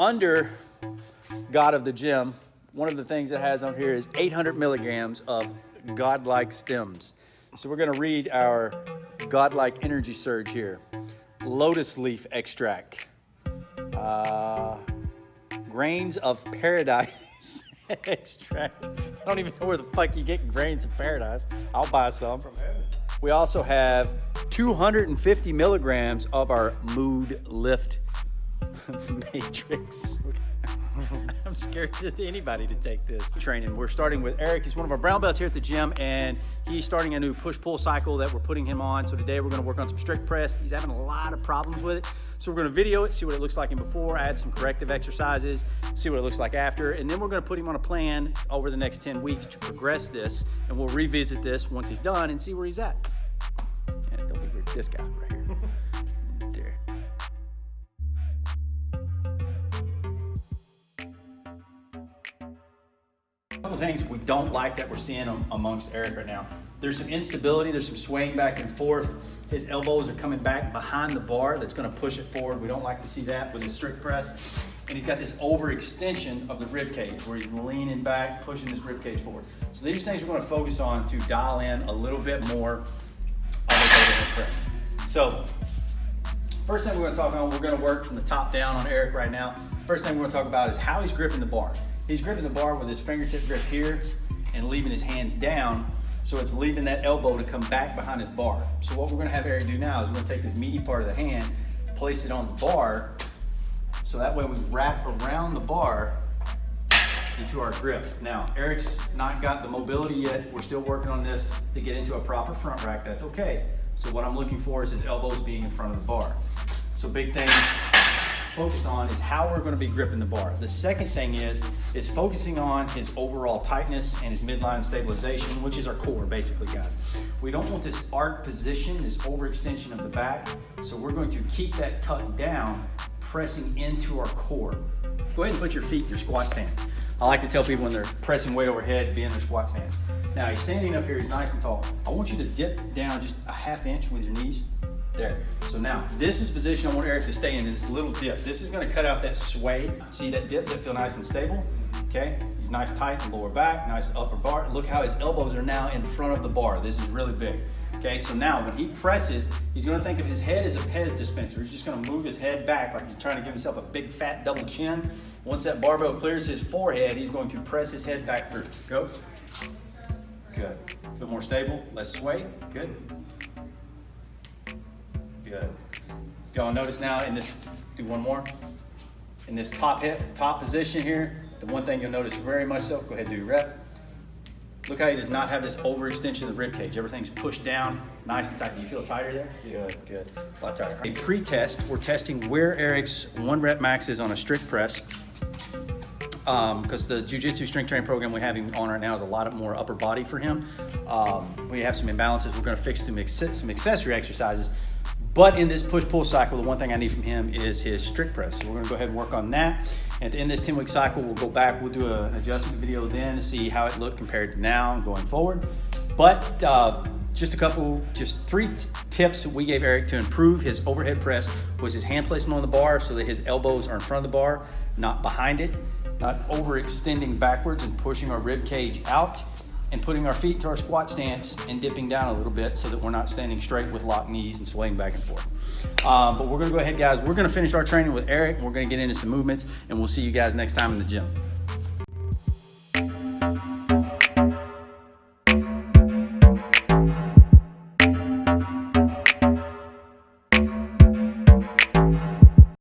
under God of the Gym, one of the things it has on here is 800 milligrams of godlike stems. So we're gonna read our godlike energy surge here. Lotus leaf extract, grains of paradise extract. I don't even know where the fuck you get grains of paradise. I'll buy some. From heaven. We also have 250 milligrams of our mood lift matrix. I'm scared to anybody to take this training. We're starting with Eric. He's one of our brown belts here at the gym, and he's starting a new push-pull cycle that we're putting him on. So today we're gonna work on some strict press. He's having a lot of problems with it. So we're gonna video it, see what it looks like in before, add some corrective exercises, see what it looks like after, and then we're gonna put him on a plan over the next 10 weeks to progress this, and we'll revisit this once he's done and see where he's at. And don't be weird, this guy right here. There. A couple things we don't like that we're seeing amongst Eric right now. There's some instability, there's some swaying back and forth. His elbows are coming back behind the bar. That's gonna push it forward. We don't like to see that with his strict press. And he's got this overextension of the rib cage where he's leaning back, pushing this rib cage forward. So these things we're gonna focus on to dial in a little bit more of his overhead press. So first thing we're gonna talk on, we're gonna work from the top down on Eric right now. First thing we're gonna talk about is how he's gripping the bar. He's gripping the bar with his fingertip grip here and leaving his hands down, so it's leaving that elbow to come back behind his bar. So what we're gonna have Eric do now is we're gonna take this meaty part of the hand, place it on the bar, so that way we wrap around the bar into our grip. Now, Eric's not got the mobility yet. We're still working on this to get into a proper front rack. That's okay. So what I'm looking for is his elbows being in front of the bar. So big thing focus on is how we're going to be gripping the bar. The second thing is focusing on his overall tightness and his midline stabilization, which is our core basically, guys. We don't want this arc position, this overextension of the back, so we're going to keep that tucked down, pressing into our core. Go ahead and put your feet in your squat stance. I like to tell people when they're pressing weight overhead, be in their squat stance. Now he's standing up here, he's nice and tall. I want you to dip down just a ½ inch with your knees. There. So now, this is the position I want Eric to stay in, this little dip. This is gonna cut out that sway. See that dip? Does it feel nice and stable? Okay, he's nice tight in the lower back, nice upper bar. Look how his elbows are now in front of the bar. This is really big. Okay, so now when he presses, he's gonna think of his head as a Pez dispenser. He's just gonna move his head back like he's trying to give himself a big fat double chin. Once that barbell clears his forehead, he's going to press his head back through. Go. Good. Feel more stable, less sway. Good. Good. Y'all notice now in this, do one more. In this top position here, the one thing you'll notice very much so, go ahead and do your rep. Look how he does not have this overextension of the rib cage. Everything's pushed down, nice and tight. Do you feel tighter there? Good, good. A lot tighter. A pre-test, we're testing where Eric's 1 rep max is on a strict press. Because the jiu-jitsu strength training program we have him on right now is a lot more upper body for him. We have some imbalances. We're gonna fix some accessory exercises. But in this push-pull cycle, the one thing I need from him is his strict press. So we're gonna go ahead and work on that. And at the end of this 10-week cycle, we'll go back, we'll do an adjustment video then to see how it looked compared to now and going forward. But just 3 tips that we gave Eric to improve his overhead press was his hand placement on the bar so that his elbows are in front of the bar, not behind it, not overextending backwards and pushing our rib cage out, and putting our feet into our squat stance and dipping down a little bit so that we're not standing straight with locked knees and swaying back and forth. But we're gonna go ahead, guys. We're gonna finish our training with Eric. We're gonna get into some movements, and we'll see you guys next time in the gym.